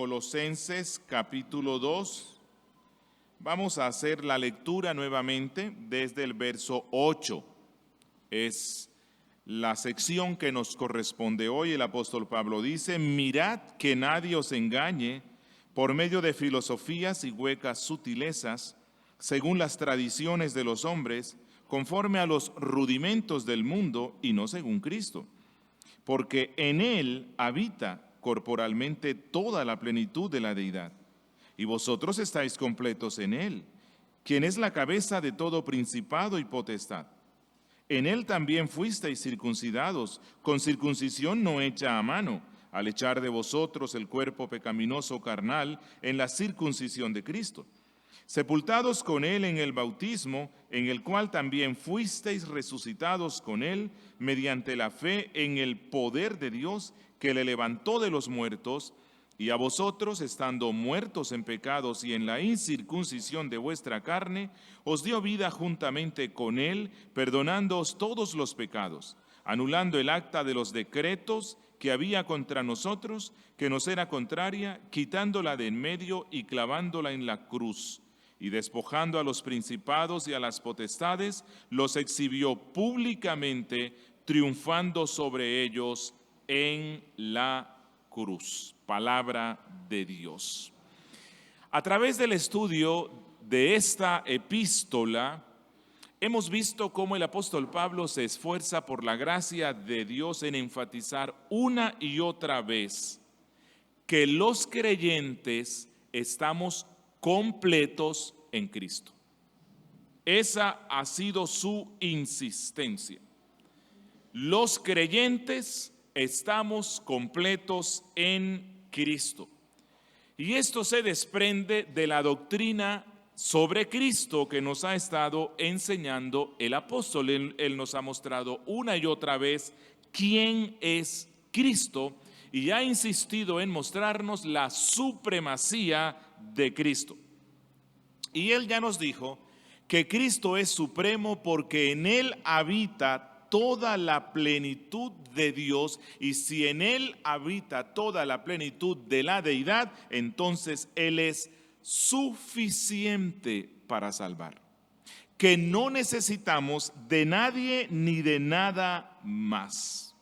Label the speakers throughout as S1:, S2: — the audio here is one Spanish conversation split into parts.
S1: Colosenses capítulo 2. Vamos a hacer la lectura nuevamente desde el verso 8. Es la sección que nos corresponde hoy. El apóstol Pablo dice: mirad que nadie os engañe por medio de filosofías y huecas sutilezas, según las tradiciones de los hombres, conforme a los rudimentos del mundo y no según Cristo. Porque en él habita corporalmente toda la plenitud de la deidad, y vosotros estáis completos en él, quien es la cabeza de todo principado y potestad. En él también fuisteis circuncidados, con circuncisión no hecha a mano, al echar de vosotros el cuerpo pecaminoso carnal en la circuncisión de Cristo, sepultados con él en el bautismo, en el cual también fuisteis resucitados con él, mediante la fe en el poder de Dios, que le levantó de los muertos, y a vosotros, estando muertos en pecados y en la incircuncisión de vuestra carne, os dio vida juntamente con él, perdonándoos todos los pecados, anulando el acta de los decretos que había contra nosotros, que nos era contraria, quitándola de en medio y clavándola en la cruz. Y despojando a los principados y a las potestades, los exhibió públicamente, triunfando sobre ellos en la cruz. Palabra de Dios. A través del estudio de esta epístola, hemos visto cómo el apóstol Pablo se esfuerza por la gracia de Dios en enfatizar una y otra vez que los creyentes estamos completos en Cristo. Esa ha sido su insistencia. Los creyentes estamos completos en Cristo. Y esto se desprende de la doctrina sobre Cristo que nos ha estado enseñando el apóstol. Él nos ha mostrado una y otra vez quién es Cristo y ha insistido en mostrarnos la supremacía de Cristo. Y él ya nos dijo que Cristo es supremo porque en él habita toda la plenitud de Dios, y si en él habita toda la plenitud de la deidad, entonces él es suficiente para salvar. Que no necesitamos de nadie ni de nada más.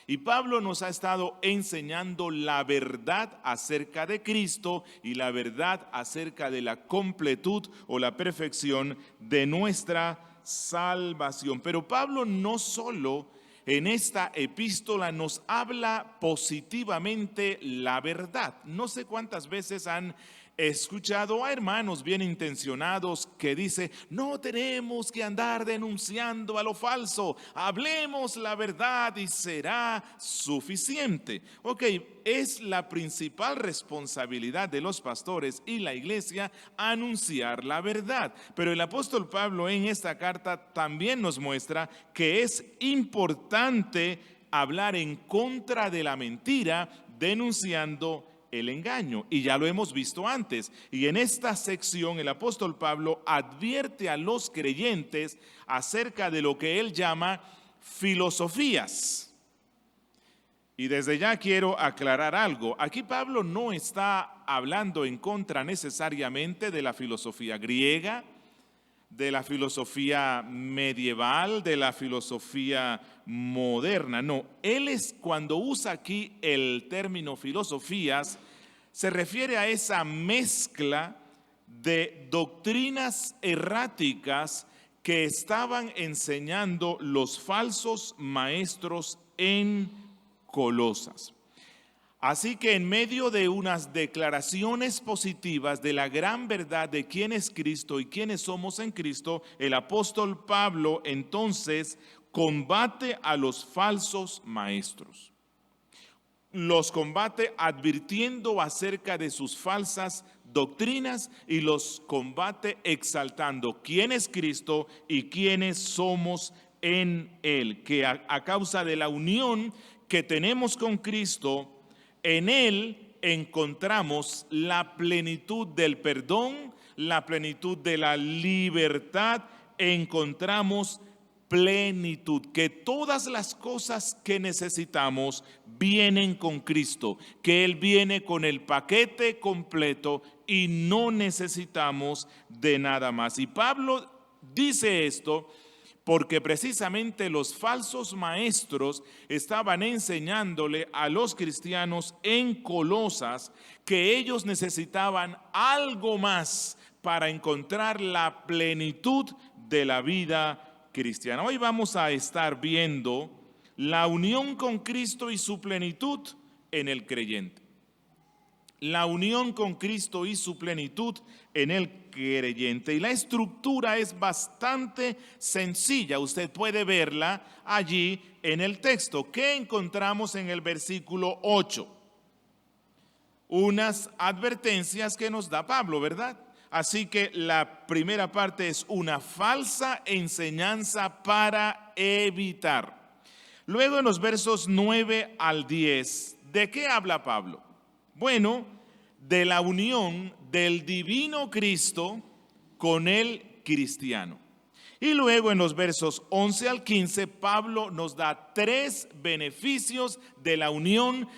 S1: Y Pablo nos ha estado enseñando la verdad acerca de Cristo y la verdad acerca de la completud o la perfección de nuestra salvación. Pero Pablo no solo en esta epístola nos habla positivamente la verdad. No sé cuántas veces han escuchado a hermanos bien intencionados que dicen: no tenemos que andar denunciando a lo falso, hablemos la verdad y será suficiente. Ok, es la principal responsabilidad de los pastores y la iglesia anunciar la verdad. Pero el apóstol Pablo en esta carta también nos muestra que es importante hablar en contra de la mentira, denunciando el engaño, y ya lo hemos visto antes. Y en esta sección el apóstol Pablo advierte a los creyentes acerca de lo que él llama filosofías. Y desde ya quiero aclarar algo. Aquí Pablo no está hablando en contra necesariamente de la filosofía griega, de la filosofía medieval, de la filosofía moderna. No, cuando usa aquí el término filosofías, se refiere a esa mezcla de doctrinas erráticas que estaban enseñando los falsos maestros en Colosas. Así que en medio de unas declaraciones positivas de la gran verdad de quién es Cristo y quiénes somos en Cristo, el apóstol Pablo entonces combate a los falsos maestros. Los combate advirtiendo acerca de sus falsas doctrinas y los combate exaltando quién es Cristo y quiénes somos en él, que a causa de la unión que tenemos con Cristo, en él encontramos la plenitud del perdón, la plenitud de la libertad, encontramos plenitud, que todas las cosas que necesitamos vienen con Cristo, que Él viene con el paquete completo y no necesitamos de nada más. Y Pablo dice esto porque precisamente los falsos maestros estaban enseñándole a los cristianos en Colosas que ellos necesitaban algo más para encontrar la plenitud de la vida cristiana. Hoy vamos a estar viendo la unión con Cristo y su plenitud en el creyente. La unión con Cristo y su plenitud en el creyente. Y la estructura es bastante sencilla. Usted puede verla allí en el texto. ¿Qué encontramos en el versículo 8? Unas advertencias que nos da Pablo, ¿verdad? Así que la primera parte es una falsa enseñanza para evitar. Luego en los versos 9 al 10, ¿de qué habla Pablo? Bueno, de la unión del divino Cristo con el cristiano. Y luego en los versos 11 al 15, Pablo nos da 3 beneficios de la unión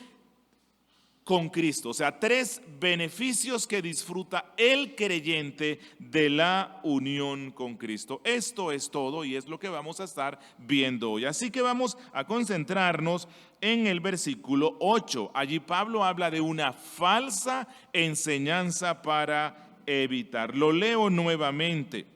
S1: con Cristo. O sea, 3 beneficios que disfruta el creyente de la unión con Cristo. Esto es todo y es lo que vamos a estar viendo hoy. Así que vamos a concentrarnos en el versículo 8. Allí Pablo habla de una falsa enseñanza para evitar. Lo leo nuevamente.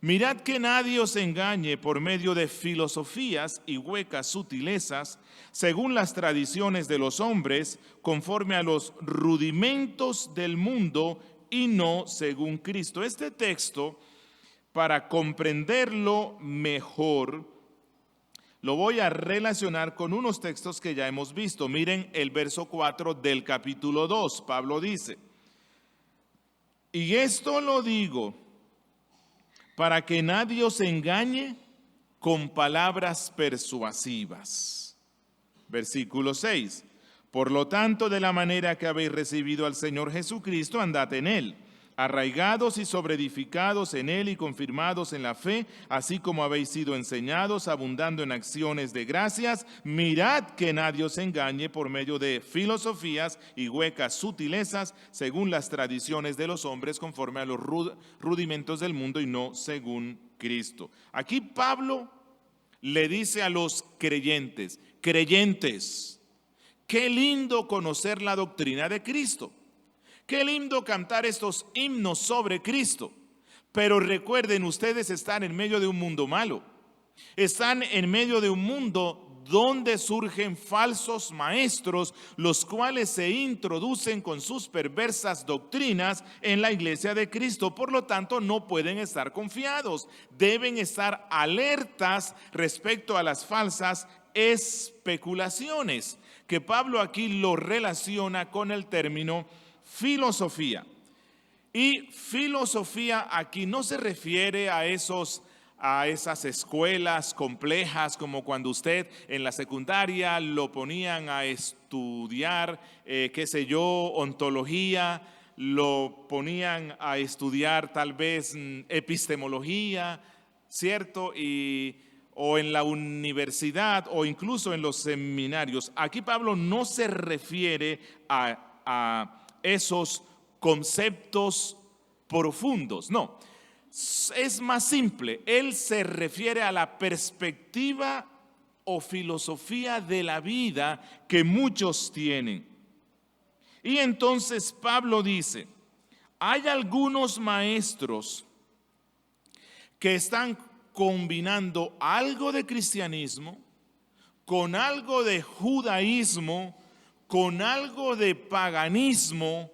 S1: Mirad que nadie os engañe por medio de filosofías y huecas sutilezas, según las tradiciones de los hombres, conforme a los rudimentos del mundo y no según Cristo. Este texto, para comprenderlo mejor, lo voy a relacionar con unos textos que ya hemos visto. Miren el verso 4 del capítulo 2. Pablo dice, y esto lo digo para que nadie os engañe con palabras persuasivas. Versículo 6. Por lo tanto, de la manera que habéis recibido al Señor Jesucristo, andad en Él, arraigados y sobreedificados en Él y confirmados en la fe, así como habéis sido enseñados, abundando en acciones de gracias. Mirad que nadie os engañe por medio de filosofías y huecas sutilezas, según las tradiciones de los hombres, conforme a los rudimentos del mundo y no según Cristo. Aquí Pablo le dice a los creyentes, qué lindo conocer la doctrina de Cristo. Qué lindo cantar estos himnos sobre Cristo. Pero recuerden, ustedes están en medio de un mundo malo. Están en medio de un mundo donde surgen falsos maestros, los cuales se introducen con sus perversas doctrinas en la iglesia de Cristo. Por lo tanto, no pueden estar confiados. Deben estar alertas respecto a las falsas especulaciones, que Pablo aquí lo relaciona con el término filosofía. Y filosofía aquí no se refiere a esas escuelas complejas como cuando usted en la secundaria lo ponían a estudiar, ontología, lo ponían a estudiar tal vez epistemología, ¿cierto? O en la universidad o incluso en los seminarios. Aquí Pablo no se refiere a esos conceptos profundos, no, es más simple. Él se refiere a la perspectiva o filosofía de la vida que muchos tienen. Y entonces Pablo dice, hay algunos maestros que están combinando algo de cristianismo con algo de judaísmo, con algo de paganismo,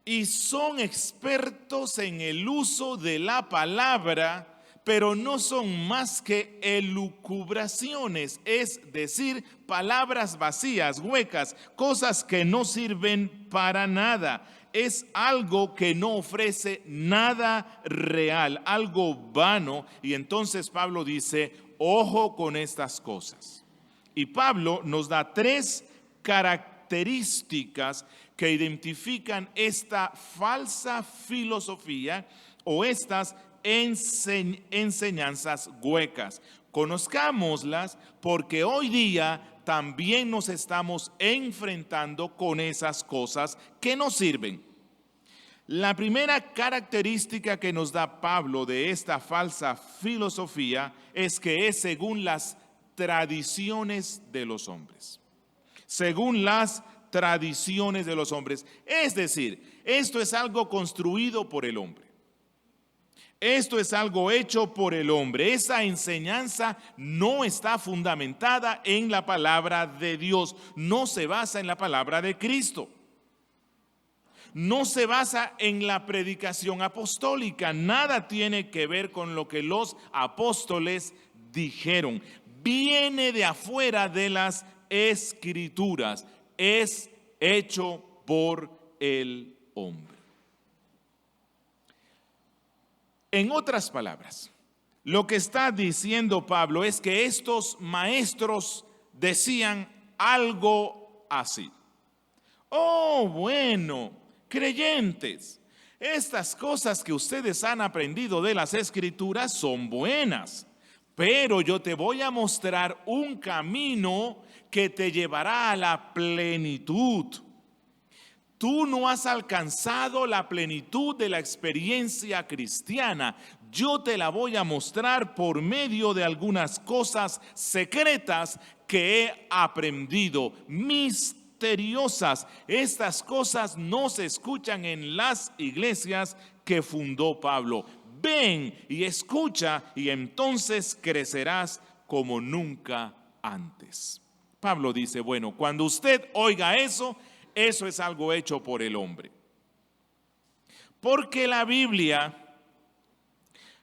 S1: y son expertos en el uso de la palabra, pero no son más que elucubraciones, es decir, palabras vacías, huecas, cosas que no sirven para nada. Es algo que no ofrece nada real, algo vano. Y entonces Pablo dice, ojo con estas cosas. Y Pablo nos da 3 características que identifican esta falsa filosofía o estas enseñanzas huecas. Conozcámoslas porque hoy día también nos estamos enfrentando con esas cosas que nos sirven. La primera característica que nos da Pablo de esta falsa filosofía es que es según las tradiciones de los hombres. Según las tradiciones de los hombres. Es decir, esto es algo construido por el hombre. Esto es algo hecho por el hombre. Esa enseñanza no está fundamentada en la palabra de Dios. No se basa en la palabra de Cristo. No se basa en la predicación apostólica. Nada tiene que ver con lo que los apóstoles dijeron. Viene de afuera de las Escrituras. Es hecho por el hombre. En otras palabras, lo que está diciendo Pablo es que estos maestros decían algo así. Oh, bueno, creyentes, estas cosas que ustedes han aprendido de las Escrituras son buenas, pero yo te voy a mostrar un camino que te llevará a la plenitud. Tú no has alcanzado la plenitud de la experiencia cristiana. Yo te la voy a mostrar por medio de algunas cosas secretas que he aprendido, misteriosas. Estas cosas no se escuchan en las iglesias que fundó Pablo. Ven y escucha y entonces crecerás como nunca antes. Pablo dice, bueno, cuando usted oiga eso es algo hecho por el hombre. Porque la Biblia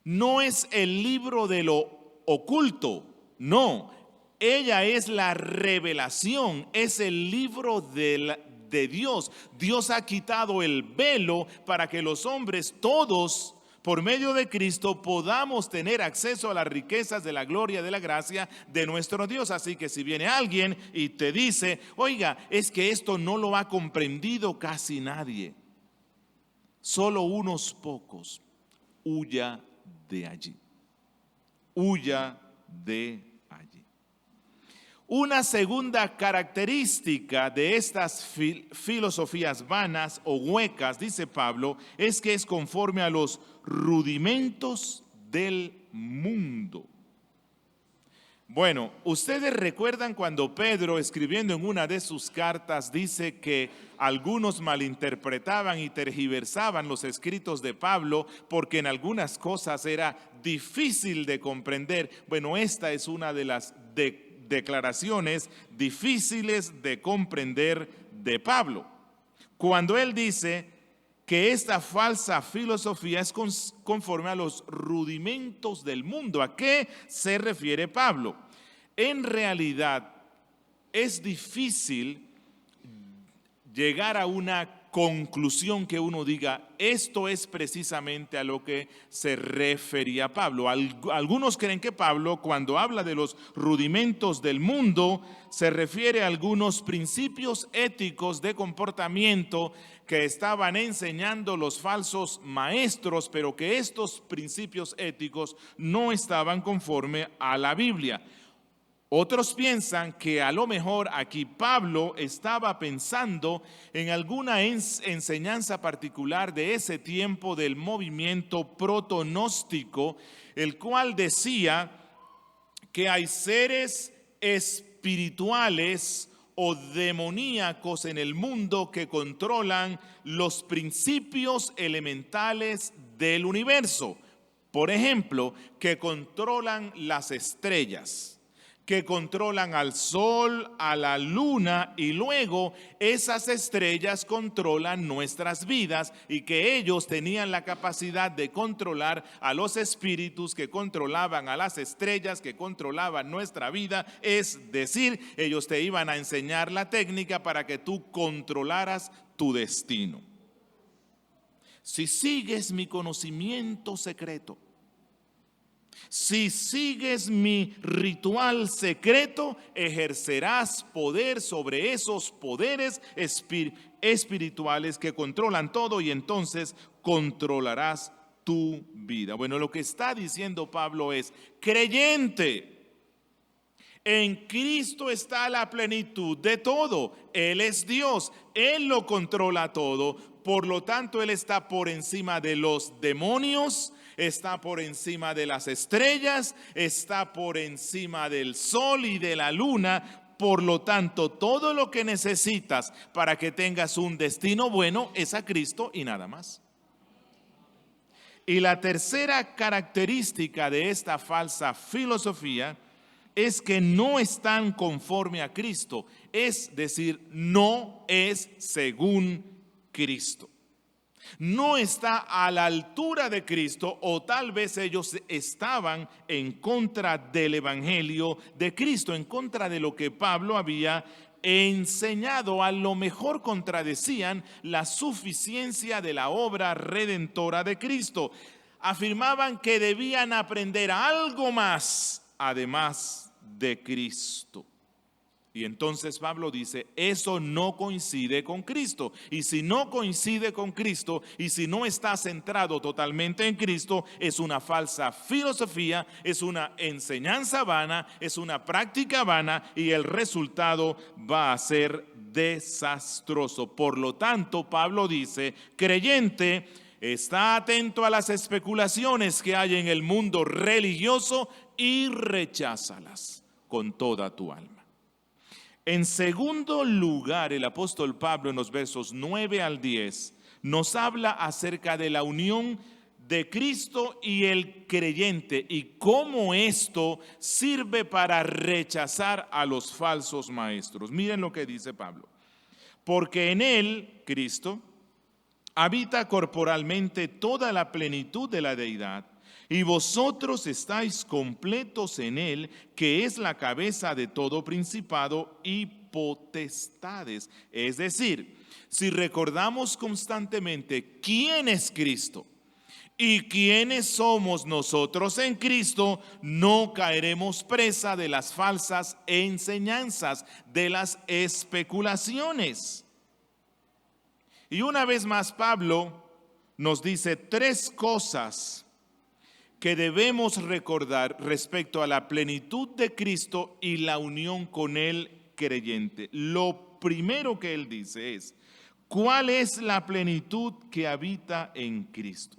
S1: no es el libro de lo oculto, no. Ella es la revelación, es el libro de Dios. Dios ha quitado el velo para que los hombres todos, por medio de Cristo, podamos tener acceso a las riquezas de la gloria, de la gracia de nuestro Dios. Así que si viene alguien y te dice, oiga, es que esto no lo ha comprendido casi nadie, solo unos pocos, huya de allí. Huya de allí. Una segunda característica de estas filosofías vanas o huecas, dice Pablo, es que es conforme a los rudimentos del mundo. Bueno, ustedes recuerdan cuando Pedro, escribiendo en una de sus cartas, dice que algunos malinterpretaban y tergiversaban los escritos de Pablo porque en algunas cosas era difícil de comprender. Bueno, esta es una de las declaraciones difíciles de comprender de Pablo. Cuando él dice que esta falsa filosofía es conforme a los rudimentos del mundo. ¿A qué se refiere Pablo? En realidad es difícil llegar a una conclusión que uno diga, esto es precisamente a lo que se refería Pablo. Algunos creen que Pablo, cuando habla de los rudimentos del mundo, se refiere a algunos principios éticos de comportamiento que estaban enseñando los falsos maestros, pero que estos principios éticos no estaban conforme a la Biblia. Otros piensan que a lo mejor aquí Pablo estaba pensando en alguna enseñanza particular de ese tiempo del movimiento protonóstico, el cual decía que hay seres espirituales o demoníacos en el mundo que controlan los principios elementales del universo. Por ejemplo, que controlan las estrellas, que controlan al sol, a la luna, y luego esas estrellas controlan nuestras vidas, y que ellos tenían la capacidad de controlar a los espíritus que controlaban a las estrellas, que controlaban nuestra vida. Es decir, ellos te iban a enseñar la técnica para que tú controlaras tu destino. Si sigues mi conocimiento secreto, si sigues mi ritual secreto, ejercerás poder sobre esos poderes espirituales que controlan todo, y entonces controlarás tu vida. Bueno, lo que está diciendo Pablo es, creyente, En Cristo está la plenitud de todo. Él es Dios, Él lo controla todo. Por lo tanto, Él está por encima de los demonios, está por encima de las estrellas, está por encima del sol y de la luna. Por lo tanto, todo lo que necesitas para que tengas un destino bueno es a Cristo y nada más. Y la tercera característica de esta falsa filosofía es que no están conforme a Cristo, es decir, no es según Cristo. No está a la altura de Cristo, o tal vez ellos estaban en contra del evangelio de Cristo, en contra de lo que Pablo había enseñado. A lo mejor contradecían la suficiencia de la obra redentora de Cristo. Afirmaban que debían aprender algo más además de Cristo. Y entonces Pablo dice, eso no coincide con Cristo. Y si no coincide con Cristo, y si no está centrado totalmente en Cristo, es una falsa filosofía, es una enseñanza vana, es una práctica vana, y el resultado va a ser desastroso. Por lo tanto, Pablo dice, creyente, está atento a las especulaciones que hay en el mundo religioso y recházalas con toda tu alma. En segundo lugar, el apóstol Pablo en los versos 9 al 10 nos habla acerca de la unión de Cristo y el creyente y cómo esto sirve para rechazar a los falsos maestros. Miren lo que dice Pablo. Porque en él, Cristo, habita corporalmente toda la plenitud de la deidad, y vosotros estáis completos en él, que es la cabeza de todo principado y potestades. Es decir, si recordamos constantemente quién es Cristo y quiénes somos nosotros en Cristo, no caeremos presa de las falsas enseñanzas, de las especulaciones. Y una vez más Pablo nos dice tres cosas que debemos recordar respecto a la plenitud de Cristo y la unión con el creyente. Lo primero que él dice es, ¿cuál es la plenitud que habita en Cristo?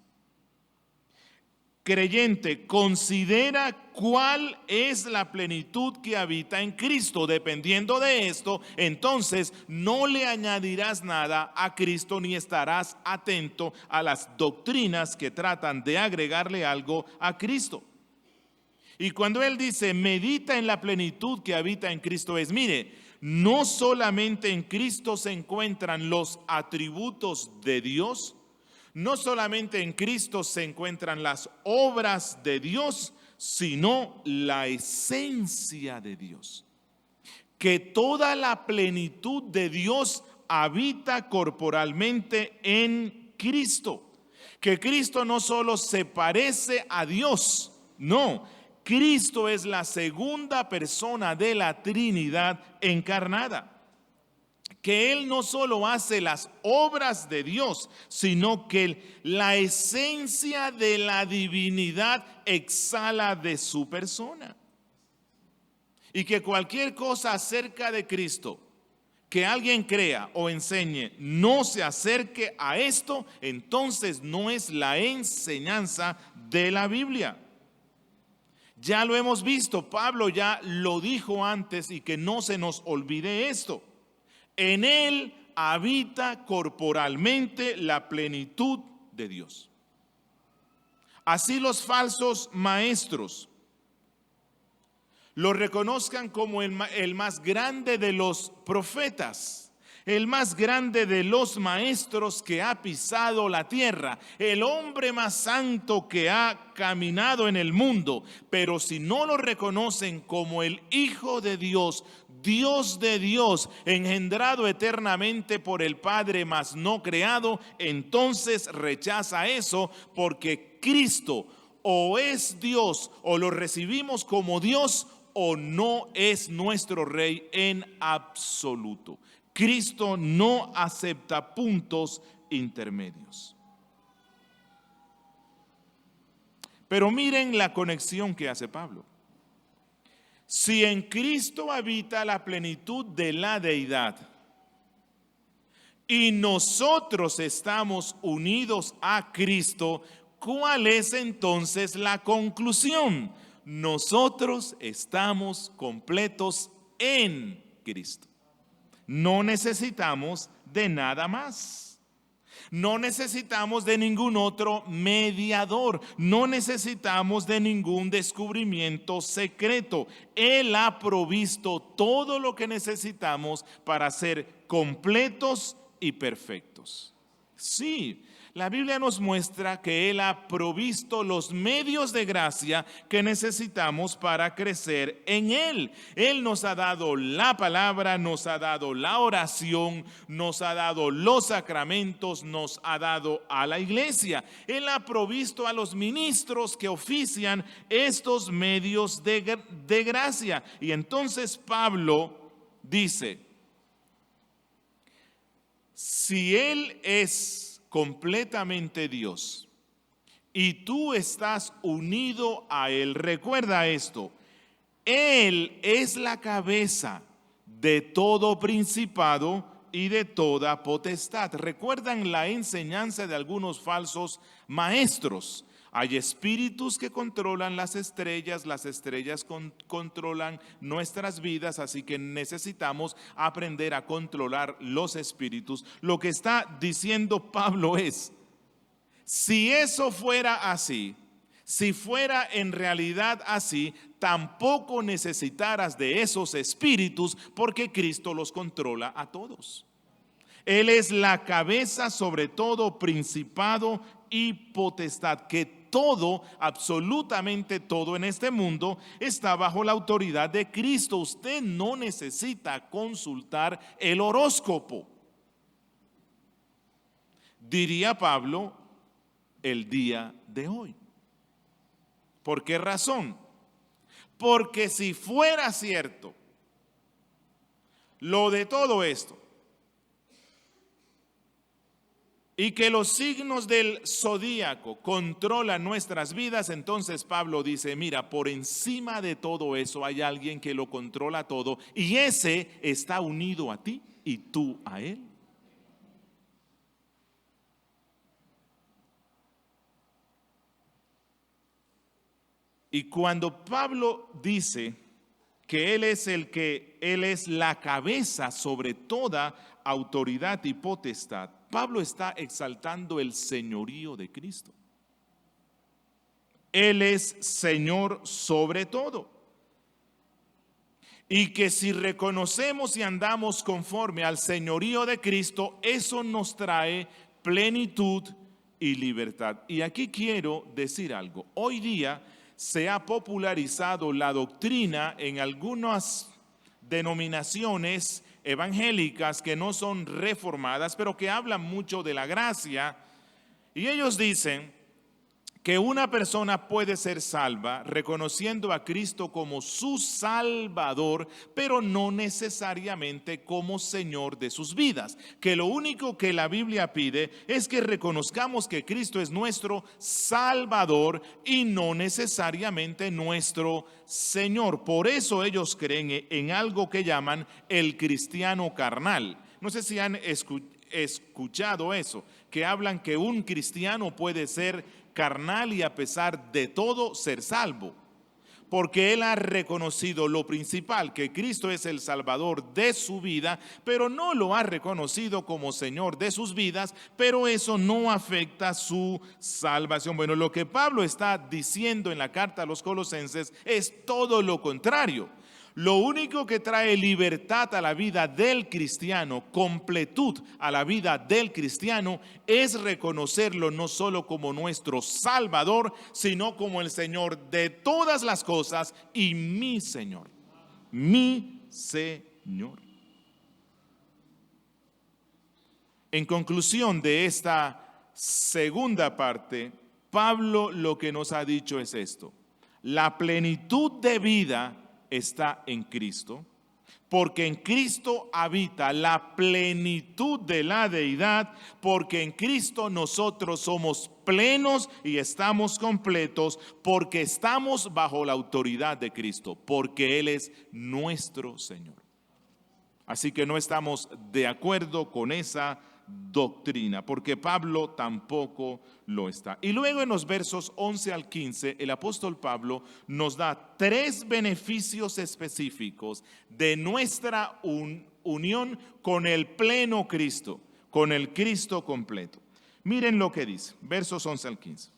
S1: Creyente, considera cuál es la plenitud que habita en Cristo. Dependiendo de esto, entonces no le añadirás nada a Cristo ni estarás atento a las doctrinas que tratan de agregarle algo a Cristo. Y cuando él dice, medita en la plenitud que habita en Cristo, es, mire, no solamente en Cristo se encuentran los atributos de Dios, no solamente en Cristo se encuentran las obras de Dios, sino la esencia de Dios. Que toda la plenitud de Dios habita corporalmente en Cristo. Que Cristo no solo se parece a Dios, no, Cristo es la segunda persona de la Trinidad encarnada. Que Él no solo hace las obras de Dios, sino que la esencia de la divinidad exhala de su persona. Y que cualquier cosa acerca de Cristo que alguien crea o enseñe no se acerque a esto, entonces no es la enseñanza de la Biblia. Ya lo hemos visto, Pablo ya lo dijo antes y que no se nos olvide esto. En él habita corporalmente la plenitud de Dios. Así los falsos maestros lo reconozcan como el más grande de los profetas, el más grande de los maestros que ha pisado la tierra, el hombre más santo que ha caminado en el mundo. Pero si no lo reconocen como el Hijo de Dios, Dios de Dios, engendrado eternamente por el Padre, mas no creado, entonces rechaza eso, porque Cristo o es Dios o lo recibimos como Dios o no es nuestro Rey en absoluto. Cristo no acepta puntos intermedios. Pero miren la conexión que hace Pablo. Si en Cristo habita la plenitud de la deidad y nosotros estamos unidos a Cristo, ¿cuál es entonces la conclusión? Nosotros estamos completos en Cristo. No necesitamos de nada más. No necesitamos de ningún otro mediador. No necesitamos de ningún descubrimiento secreto. Él ha provisto todo lo que necesitamos para ser completos y perfectos. Sí, la Biblia nos muestra que Él ha provisto los medios de gracia que necesitamos para crecer en Él. Él nos ha dado la palabra, nos ha dado la oración, nos ha dado los sacramentos, nos ha dado a la iglesia. Él ha provisto a los ministros que ofician estos medios de gracia. Y entonces Pablo dice, si Él es completamente Dios y tú estás unido a Él, recuerda esto, Él es la cabeza de todo principado y de toda potestad. ¿Recuerdan la enseñanza de algunos falsos maestros? Hay espíritus que controlan las estrellas controlan nuestras vidas, así que necesitamos aprender a controlar los espíritus. Lo que está diciendo Pablo es, si eso fuera así, si fuera en realidad así, tampoco necesitaras de esos espíritus porque Cristo los controla a todos. Él es la cabeza sobre todo principado y potestad, que todo, absolutamente todo en este mundo está bajo la autoridad de Cristo. Usted no necesita consultar el horóscopo. Diría Pablo, el día de hoy. ¿Por qué razón? Porque si fuera cierto lo de todo esto, y que los signos del zodíaco controlan nuestras vidas, entonces Pablo dice, mira, por encima de todo eso hay alguien que lo controla todo y ese está unido a ti y tú a él. Y cuando Pablo dice que Él es la cabeza sobre toda autoridad y potestad, Pablo está exaltando el señorío de Cristo. Él es Señor sobre todo. Y que si reconocemos y andamos conforme al señorío de Cristo, eso nos trae plenitud y libertad. Y aquí quiero decir algo. Hoy día se ha popularizado la doctrina en algunas denominaciones evangélicas que no son reformadas, pero que hablan mucho de la gracia. Y ellos dicen que una persona puede ser salva reconociendo a Cristo como su Salvador, pero no necesariamente como Señor de sus vidas. Que lo único que la Biblia pide es que reconozcamos que Cristo es nuestro Salvador y no necesariamente nuestro Señor. Por eso ellos creen en algo que llaman el cristiano carnal. No sé si han escuchado eso, que hablan que un cristiano puede ser carnal y a pesar de todo ser salvo, porque él ha reconocido lo principal, que Cristo es el Salvador de su vida, pero no lo ha reconocido como Señor de sus vidas, pero eso no afecta su salvación. Bueno, lo que Pablo está diciendo en la carta a los Colosenses es todo lo contrario. Lo único que trae libertad a la vida del cristiano, completud a la vida del cristiano, es reconocerlo no solo como nuestro Salvador, sino como el Señor de todas las cosas y mi Señor. Mi Señor. En conclusión de esta segunda parte, Pablo lo que nos ha dicho es esto: la plenitud de vida está en Cristo, porque en Cristo habita la plenitud de la deidad, porque en Cristo nosotros somos plenos y estamos completos, porque estamos bajo la autoridad de Cristo, porque Él es nuestro Señor. Así que no estamos de acuerdo con esa doctrina, porque Pablo tampoco lo está. Y luego en los versos 11 al 15, el apóstol Pablo nos da 3 beneficios específicos de nuestra unión con el pleno Cristo, con el Cristo completo. Miren lo que dice, versos 11 al 15.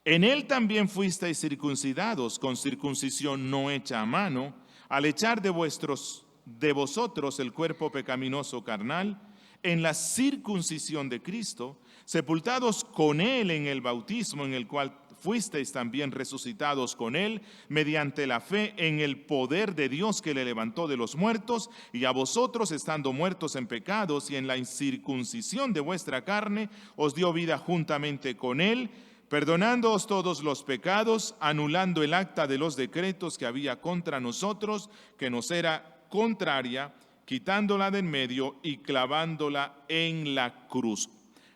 S1: En él también fuisteis circuncidados con circuncisión no hecha a mano, al echar de vosotros el cuerpo pecaminoso carnal, en la circuncisión de Cristo, sepultados con Él en el bautismo, en el cual fuisteis también resucitados con Él, mediante la fe en el poder de Dios que le levantó de los muertos, y a vosotros, estando muertos en pecados y en la incircuncisión de vuestra carne, os dio vida juntamente con Él, perdonándoos todos los pecados, anulando el acta de los decretos que había contra nosotros, que nos era contraria, quitándola de en medio y clavándola en la cruz.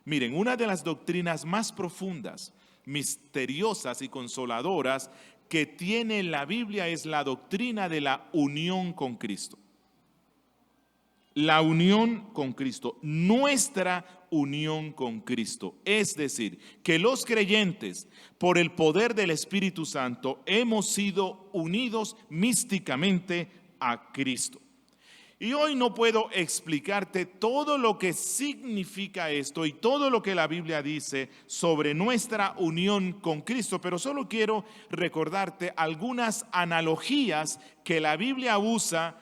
S1: Miren, una de las doctrinas más profundas, misteriosas y consoladoras que tiene la Biblia es la doctrina de la unión con Cristo. La unión con Cristo, nuestra unión con Cristo. Es decir, que los creyentes, por el poder del Espíritu Santo, hemos sido unidos místicamente a Cristo. Y hoy no puedo explicarte todo lo que significa esto y todo lo que la Biblia dice sobre nuestra unión con Cristo, pero solo quiero recordarte algunas analogías que la Biblia usa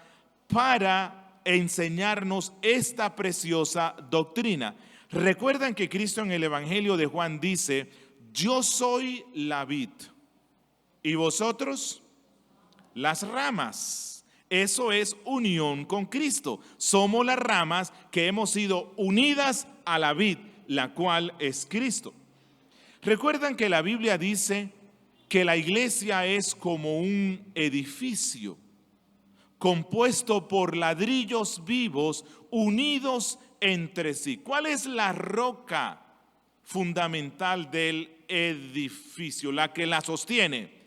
S1: para enseñarnos esta preciosa doctrina. Recuerdan que Cristo en el Evangelio de Juan dice: yo soy la vid y vosotros las ramas. Eso es unión con Cristo. Somos las ramas que hemos sido unidas a la vid, la cual es Cristo. Recuerdan que la Biblia dice que la iglesia es como un edificio compuesto por ladrillos vivos unidos entre sí. ¿Cuál es la roca fundamental del edificio, la que la sostiene?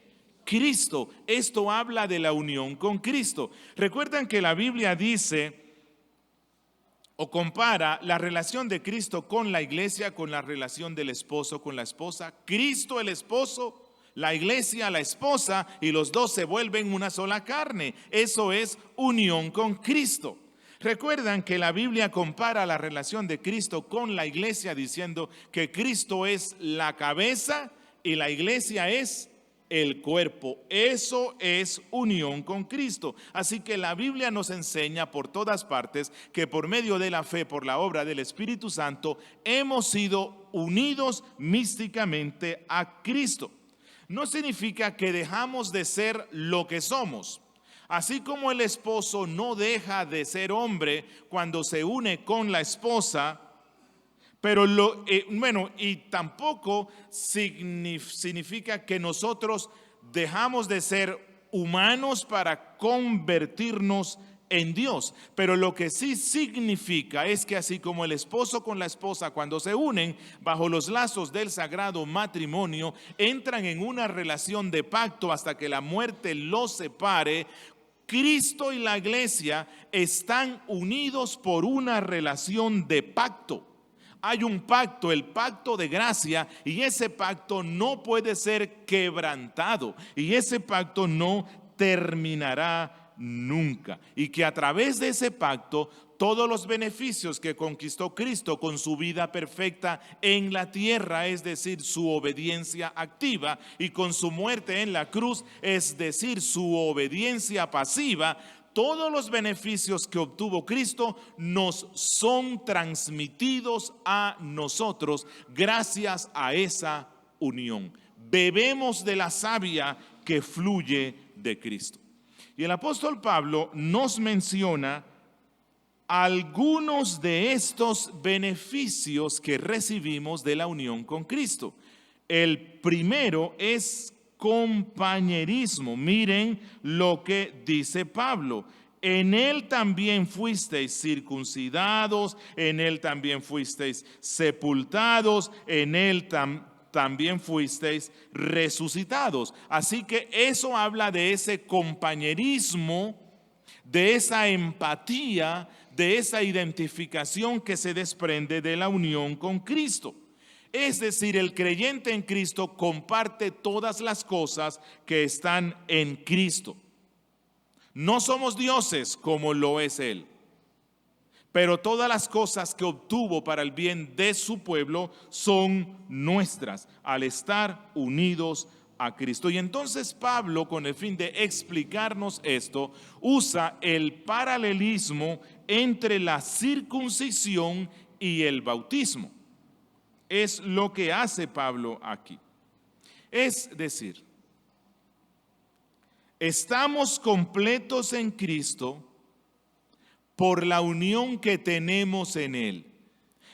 S1: Cristo. Esto habla de la unión con Cristo. Recuerdan que la Biblia dice o compara la relación de Cristo con la iglesia con la relación del esposo con la esposa. Cristo el esposo, la iglesia la esposa, y los dos se vuelven una sola carne. Eso es unión con Cristo. Recuerdan que la Biblia compara la relación de Cristo con la iglesia diciendo que Cristo es la cabeza y la iglesia es el cuerpo. Eso es unión con Cristo. Así que la Biblia nos enseña por todas partes que por medio de la fe, por la obra del Espíritu Santo, hemos sido unidos místicamente a Cristo. No significa que dejamos de ser lo que somos. Así como el esposo no deja de ser hombre cuando se une con la esposa, pero y tampoco significa que nosotros dejamos de ser humanos para convertirnos en Dios. Pero lo que sí significa es que así como el esposo con la esposa, cuando se unen bajo los lazos del sagrado matrimonio, entran en una relación de pacto hasta que la muerte los separe, Cristo y la iglesia están unidos por una relación de pacto. Hay un pacto, el pacto de gracia, y ese pacto no puede ser quebrantado, y ese pacto no terminará nunca. Y que a través de ese pacto, todos los beneficios que conquistó Cristo con su vida perfecta en la tierra, es decir, su obediencia activa, y con su muerte en la cruz, es decir, su obediencia pasiva, todos los beneficios que obtuvo Cristo nos son transmitidos a nosotros gracias a esa unión. Bebemos de la savia que fluye de Cristo. Y el apóstol Pablo nos menciona algunos de estos beneficios que recibimos de la unión con Cristo. El primero es compañerismo. Miren lo que dice Pablo. en él también fuisteis circuncidados, en él también fuisteis sepultados, en él también fuisteis resucitados. Así que eso habla de ese compañerismo, de esa empatía, de esa identificación que se desprende de la unión con Cristo. Es decir, el creyente en Cristo comparte todas las cosas que están en Cristo. No somos dioses como lo es Él, pero todas las cosas que obtuvo para el bien de su pueblo son nuestras al estar unidos a Cristo. Y entonces Pablo, con el fin de explicarnos esto, usa el paralelismo entre la circuncisión y el bautismo. Es lo que hace Pablo aquí. Es decir, estamos completos en Cristo por la unión que tenemos en Él.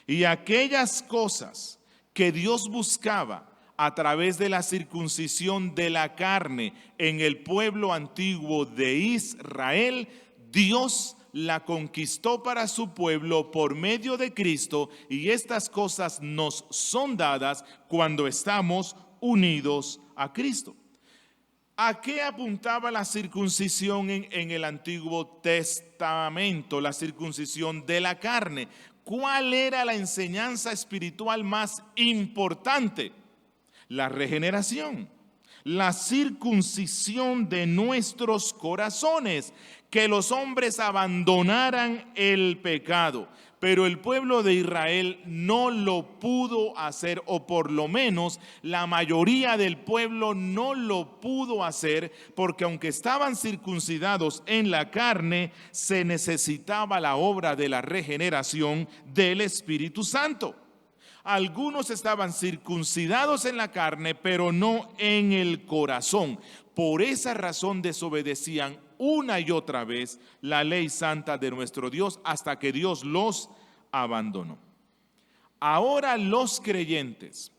S1: Y aquellas cosas que Dios buscaba a través de la circuncisión de la carne en el pueblo antiguo de Israel, Dios la conquistó para su pueblo por medio de Cristo, y estas cosas nos son dadas cuando estamos unidos a Cristo. ¿A qué apuntaba la circuncisión en el Antiguo Testamento? La circuncisión de la carne. ¿Cuál era la enseñanza espiritual más importante? La regeneración, la circuncisión de nuestros corazones, que los hombres abandonaran el pecado. Pero el pueblo de Israel no lo pudo hacer, o por lo menos la mayoría del pueblo no lo pudo hacer, porque aunque estaban circuncidados en la carne, se necesitaba la obra de la regeneración del Espíritu Santo. Algunos estaban circuncidados en la carne, pero no en el corazón. Por esa razón desobedecían una y otra vez la ley santa de nuestro Dios hasta que Dios los abandonó. Ahora los creyentes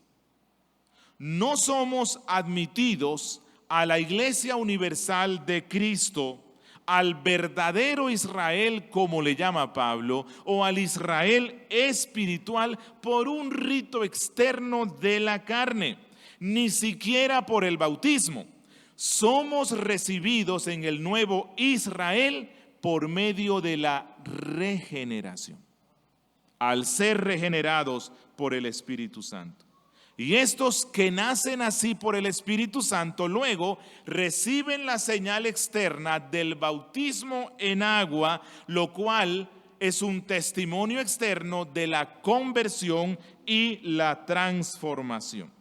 S1: no somos admitidos a la Iglesia Universal de Cristo, al verdadero Israel, como le llama Pablo, o al Israel espiritual por un rito externo de la carne, ni siquiera por el bautismo. Somos recibidos en el nuevo Israel por medio de la regeneración, al ser regenerados por el Espíritu Santo. Y estos que nacen así por el Espíritu Santo, luego reciben la señal externa del bautismo en agua, lo cual es un testimonio externo de la conversión y la transformación.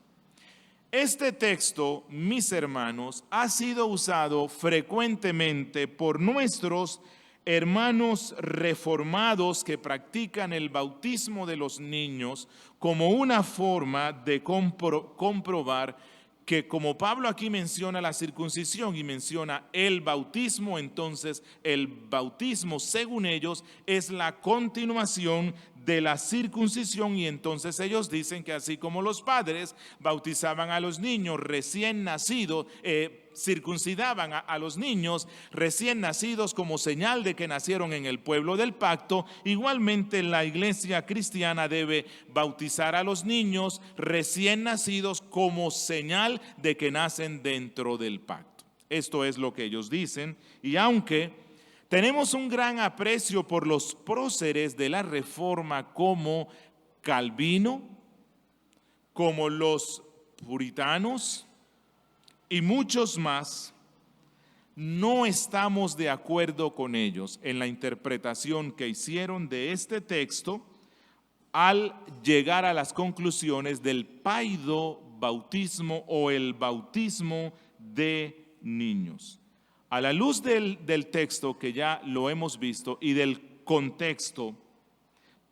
S1: Este texto, mis hermanos, ha sido usado frecuentemente por nuestros hermanos reformados que practican el bautismo de los niños como una forma de comprobar que, como Pablo aquí menciona la circuncisión y menciona el bautismo, entonces el bautismo, según ellos, es la continuación de la circuncisión, y entonces ellos dicen que así como los padres bautizaban a los niños recién nacidos, circuncidaban a los niños recién nacidos como señal de que nacieron en el pueblo del pacto, igualmente la iglesia cristiana debe bautizar a los niños recién nacidos como señal de que nacen dentro del pacto. Esto es lo que ellos dicen, y aunque tenemos un gran aprecio por los próceres de la Reforma como Calvino, como los puritanos y muchos más, no estamos de acuerdo con ellos en la interpretación que hicieron de este texto al llegar a las conclusiones del paidobautismo o el bautismo de niños. A la luz del texto que ya lo hemos visto y del contexto,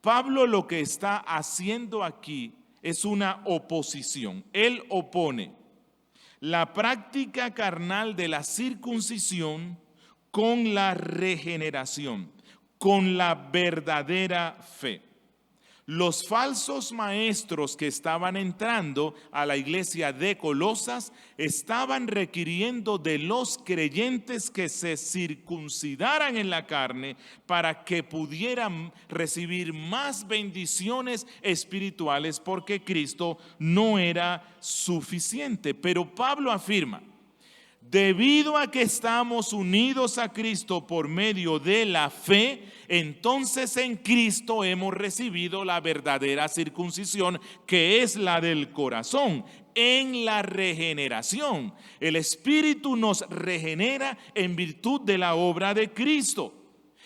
S1: Pablo lo que está haciendo aquí es una oposición. Él opone la práctica carnal de la circuncisión con la regeneración, con la verdadera fe. Los falsos maestros que estaban entrando a la iglesia de Colosas estaban requiriendo de los creyentes que se circuncidaran en la carne para que pudieran recibir más bendiciones espirituales, porque Cristo no era suficiente. Pero Pablo afirma: debido a que estamos unidos a Cristo por medio de la fe, entonces en Cristo hemos recibido la verdadera circuncisión, que es la del corazón, en la regeneración. El Espíritu nos regenera en virtud de la obra de Cristo.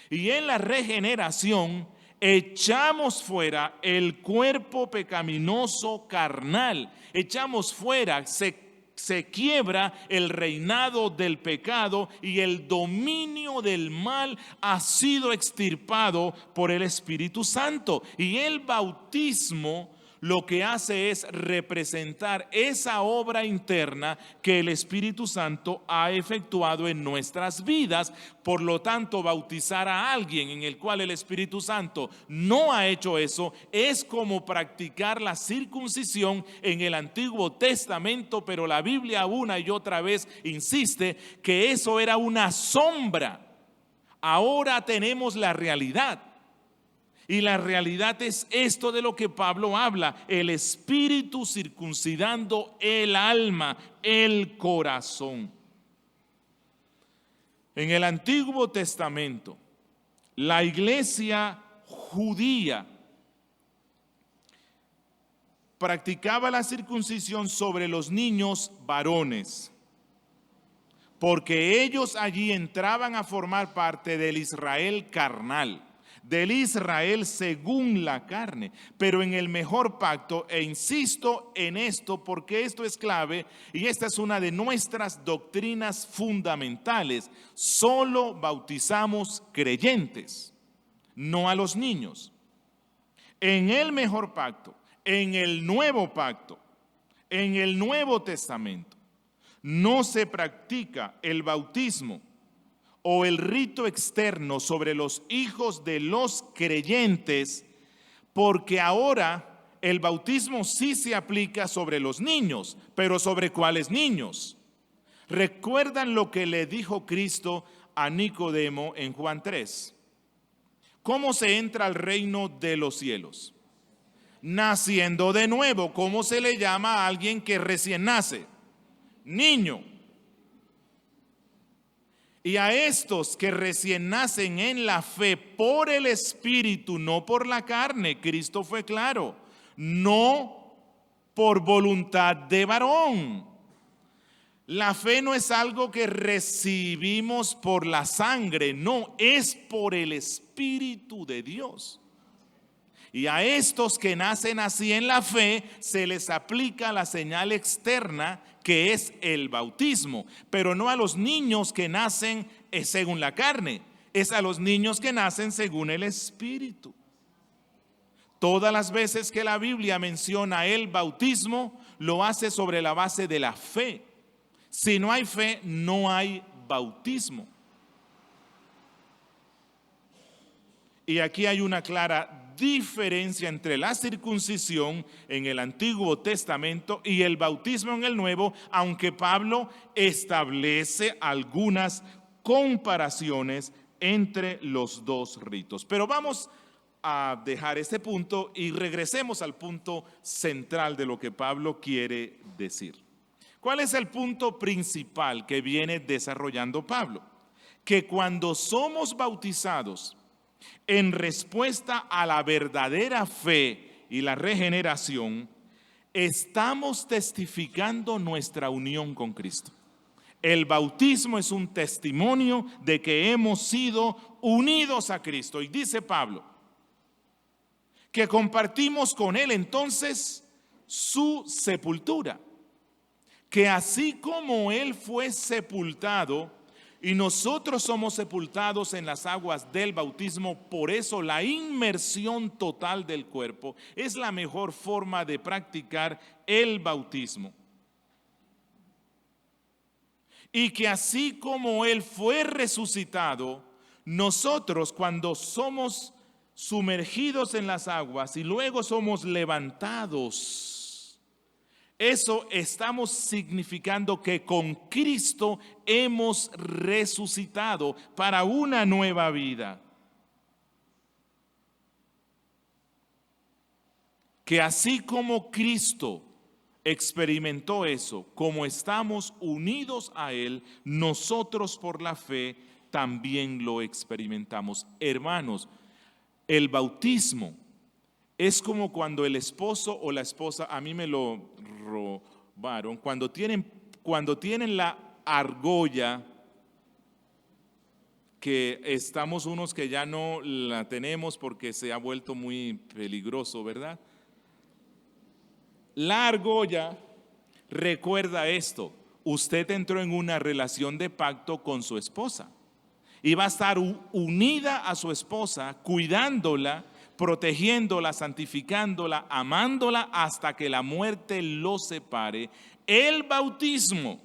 S1: Y en la regeneración echamos fuera el cuerpo pecaminoso carnal, echamos fuera, se quiebra el reinado del pecado y el dominio del mal ha sido extirpado por el Espíritu Santo. Y el bautismo lo que hace es representar esa obra interna que el Espíritu Santo ha efectuado en nuestras vidas. Por lo tanto, bautizar a alguien en el cual el Espíritu Santo no ha hecho eso es como practicar la circuncisión en el Antiguo Testamento, pero la Biblia una y otra vez insiste que eso era una sombra. Ahora tenemos la realidad. Y la realidad es esto de lo que Pablo habla: el Espíritu circuncidando el alma, el corazón. En el Antiguo Testamento, la iglesia judía practicaba la circuncisión sobre los niños varones, porque ellos allí entraban a formar parte del Israel carnal, del Israel según la carne. Pero en el mejor pacto, e insisto en esto porque esto es clave y esta es una de nuestras doctrinas fundamentales, solo bautizamos creyentes, no a los niños. En el mejor pacto, en el nuevo pacto, en el Nuevo Testamento, no se practica el bautismo o el rito externo sobre los hijos de los creyentes, porque ahora el bautismo sí se aplica sobre los niños, pero ¿sobre cuáles niños? ¿Recuerdan lo que le dijo Cristo a Nicodemo en Juan 3? ¿Cómo se entra al reino de los cielos? Naciendo de nuevo. ¿Cómo se le llama a alguien que recién nace? Niño. Y a estos que recién nacen en la fe por el Espíritu, no por la carne, Cristo fue claro, no por voluntad de varón. La fe no es algo que recibimos por la sangre, no, es por el Espíritu de Dios. Y a estos que nacen así en la fe se les aplica la señal externa, que es el bautismo, pero no a los niños que nacen según la carne, es a los niños que nacen según el Espíritu. Todas las veces que la Biblia menciona el bautismo, lo hace sobre la base de la fe. Si no hay fe, no hay bautismo. Y aquí hay una clara diferencia entre la circuncisión en el Antiguo Testamento y el bautismo en el Nuevo, aunque Pablo establece algunas comparaciones entre los dos ritos. Pero vamos a dejar este punto y regresemos al punto central de lo que Pablo quiere decir. ¿Cuál es el punto principal que viene desarrollando Pablo? Que cuando somos bautizados en respuesta a la verdadera fe y la regeneración, estamos testificando nuestra unión con Cristo. El bautismo es un testimonio de que hemos sido unidos a Cristo. Y dice Pablo que compartimos con Él entonces su sepultura, que así como Él fue sepultado y nosotros somos sepultados en las aguas del bautismo, por eso la inmersión total del cuerpo es la mejor forma de practicar el bautismo. Y que así como Él fue resucitado, nosotros cuando somos sumergidos en las aguas y luego somos levantados. Eso estamos significando que con Cristo hemos resucitado para una nueva vida. Que así como Cristo experimentó eso, como estamos unidos a Él, nosotros por la fe también lo experimentamos. Hermanos, el bautismo es como cuando el esposo o la esposa, a mí me lo robaron, cuando tienen la argolla, que estamos unos que ya no la tenemos porque se ha vuelto muy peligroso, ¿verdad? La argolla recuerda esto: usted entró en una relación de pacto con su esposa y va a estar unida a su esposa, cuidándola, protegiéndola, santificándola, amándola hasta que la muerte los separe. El bautismo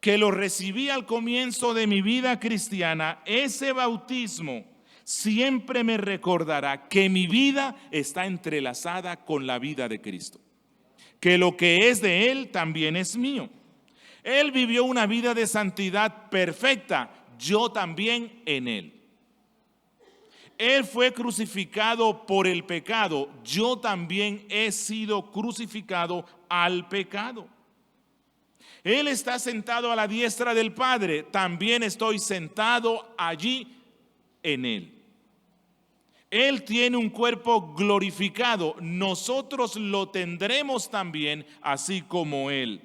S1: que lo recibí al comienzo de mi vida cristiana, ese bautismo siempre me recordará que mi vida está entrelazada con la vida de Cristo, que lo que es de Él también es mío. Él vivió una vida de santidad perfecta, yo también en Él. Él fue crucificado por el pecado, yo también he sido crucificado al pecado. Él está sentado a la diestra del Padre, también estoy sentado allí en Él. Él tiene un cuerpo glorificado, nosotros lo tendremos también, así como Él.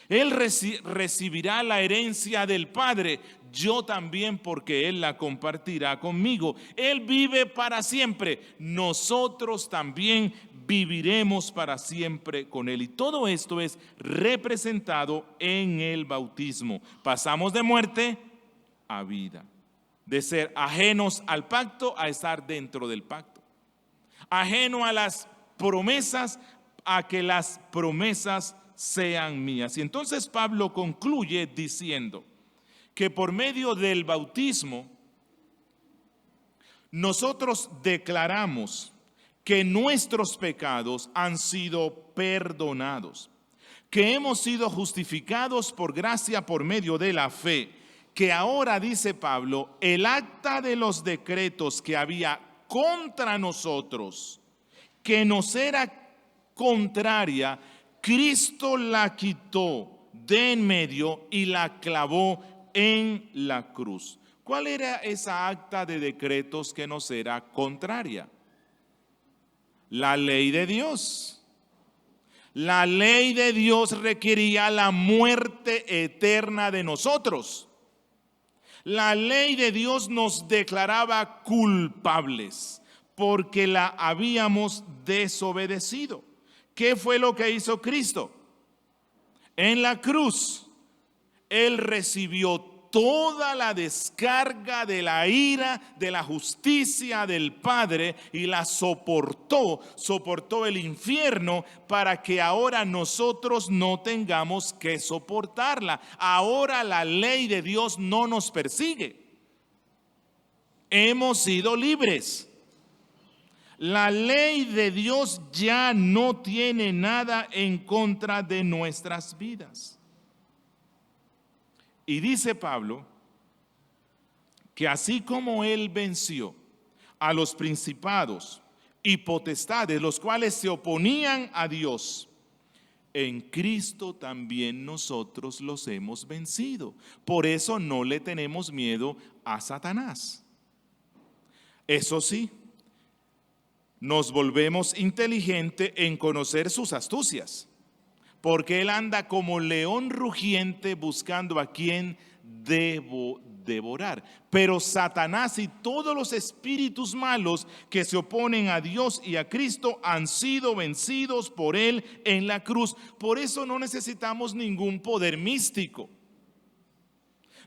S1: Él recibirá la herencia del Padre, yo también, porque Él la compartirá conmigo. Él vive para siempre, nosotros también viviremos para siempre con Él. Y todo esto es representado en el bautismo. Pasamos de muerte a vida, de ser ajenos al pacto a estar dentro del pacto, ajeno a las promesas a que las promesas sean mías. Y entonces Pablo concluye diciendo que por medio del bautismo nosotros declaramos que nuestros pecados han sido perdonados, que hemos sido justificados por gracia por medio de la fe, que ahora, dice Pablo, el acta de los decretos que había contra nosotros, que nos era contraria, Cristo la quitó de en medio y la clavó en la cruz. ¿Cuál era esa acta de decretos que nos era contraria? La ley de Dios. La ley de Dios requería la muerte eterna de nosotros. La ley de Dios nos declaraba culpables porque la habíamos desobedecido. ¿Qué fue lo que hizo Cristo? En la cruz, Él recibió toda la descarga de la ira, de la justicia del Padre y la soportó el infierno para que ahora nosotros no tengamos que soportarla. Ahora la ley de Dios no nos persigue. Hemos sido libres. La ley de Dios ya no tiene nada en contra de nuestras vidas. Y dice Pablo que así como Él venció a los principados y potestades, los cuales se oponían a Dios, en Cristo también nosotros los hemos vencido. Por eso no le tenemos miedo a Satanás. Eso sí, nos volvemos inteligentes en conocer sus astucias, porque Él anda como león rugiente buscando a quien devorar. Pero Satanás y todos los espíritus malos que se oponen a Dios y a Cristo han sido vencidos por Él en la cruz. Por eso no necesitamos ningún poder místico.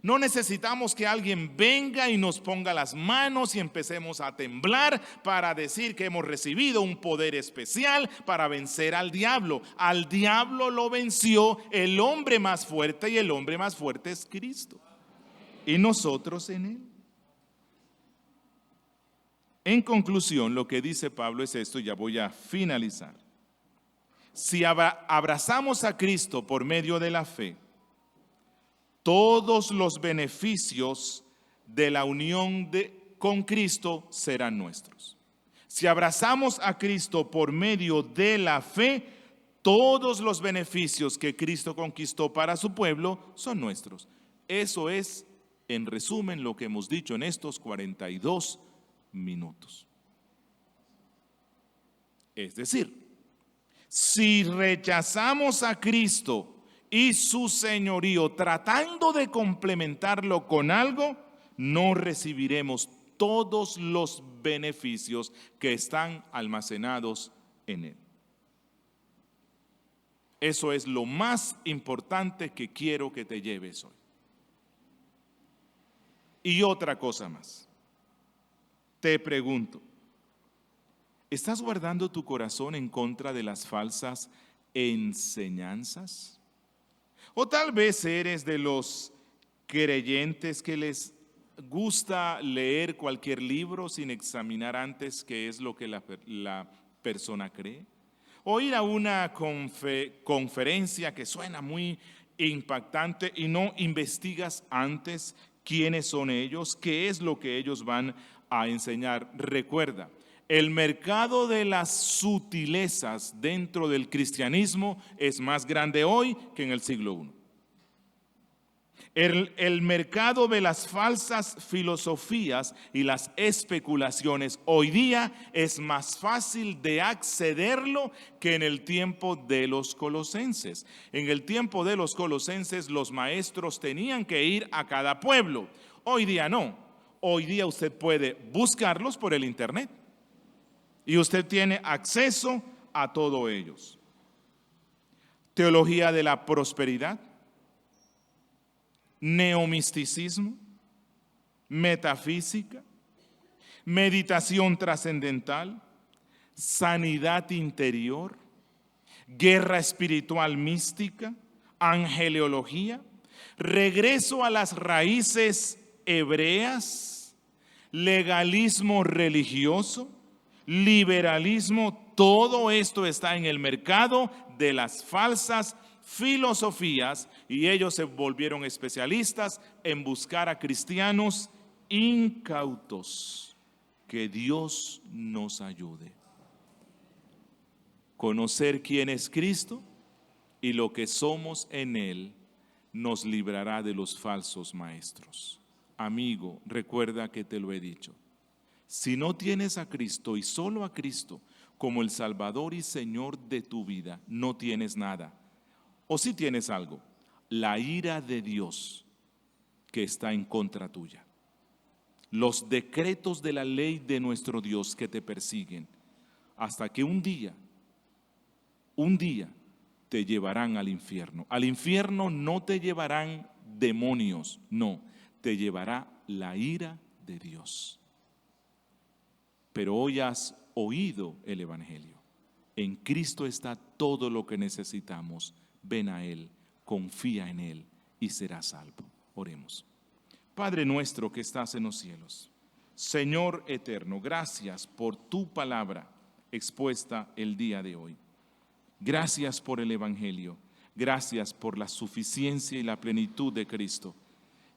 S1: No necesitamos que alguien venga y nos ponga las manos y empecemos a temblar para decir que hemos recibido un poder especial para vencer al diablo. Al diablo lo venció el hombre más fuerte y el hombre más fuerte es Cristo. Y nosotros en Él. En conclusión, lo que dice Pablo es esto, y ya voy a finalizar. Si abrazamos a Cristo por medio de la fe, todos los beneficios de la unión con Cristo serán nuestros. Si abrazamos a Cristo por medio de la fe, todos los beneficios que Cristo conquistó para su pueblo son nuestros. Eso es, en resumen, lo que hemos dicho en estos 42 minutos. Es decir, si rechazamos a Cristo y su señorío tratando de complementarlo con algo, no recibiremos todos los beneficios que están almacenados en él. Eso es lo más importante que quiero que te lleves hoy. Y otra cosa más. Te pregunto, ¿estás guardando tu corazón en contra de las falsas enseñanzas? O tal vez eres de los creyentes que les gusta leer cualquier libro sin examinar antes qué es lo que la persona cree. O ir a una conferencia que suena muy impactante y no investigas antes quiénes son ellos, qué es lo que ellos van a enseñar. Recuerda, el mercado de las sutilezas dentro del cristianismo es más grande hoy que en el siglo I. El mercado de las falsas filosofías y las especulaciones hoy día es más fácil de accederlo que en el tiempo de los colosenses. En el tiempo de los colosenses los maestros tenían que ir a cada pueblo. Hoy día no. Hoy día usted puede buscarlos por el internet y usted tiene acceso a todos ellos. Teología de la prosperidad, neomisticismo, metafísica, meditación trascendental, sanidad interior, guerra espiritual mística, angeleología, regreso a las raíces hebreas, legalismo religioso, liberalismo. Todo esto está en el mercado de las falsas filosofías y ellos se volvieron especialistas en buscar a cristianos incautos. Que Dios nos ayude. Conocer quién es Cristo y lo que somos en Él nos librará de los falsos maestros. Amigo, recuerda que te lo he dicho. Si no tienes a Cristo y solo a Cristo como el Salvador y Señor de tu vida, no tienes nada. O si tienes algo, la ira de Dios que está en contra tuya. Los decretos de la ley de nuestro Dios que te persiguen, hasta que un día te llevarán al infierno. Al infierno no te llevarán demonios, no, te llevará la ira de Dios. Pero hoy has oído el Evangelio. En Cristo está todo lo que necesitamos. Ven a Él, confía en Él y serás salvo. Oremos. Padre nuestro que estás en los cielos, Señor eterno, gracias por tu palabra expuesta el día de hoy. Gracias por el Evangelio, gracias por la suficiencia y la plenitud de Cristo.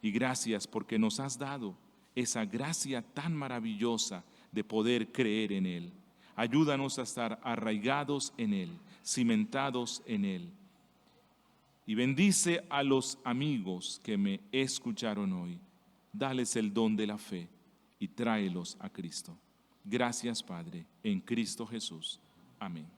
S1: Y gracias porque nos has dado esa gracia tan maravillosa de poder creer en Él. Ayúdanos a estar arraigados en Él, cimentados en Él. Y bendice a los amigos que me escucharon hoy. Dales el don de la fe y tráelos a Cristo. Gracias, Padre, en Cristo Jesús. Amén.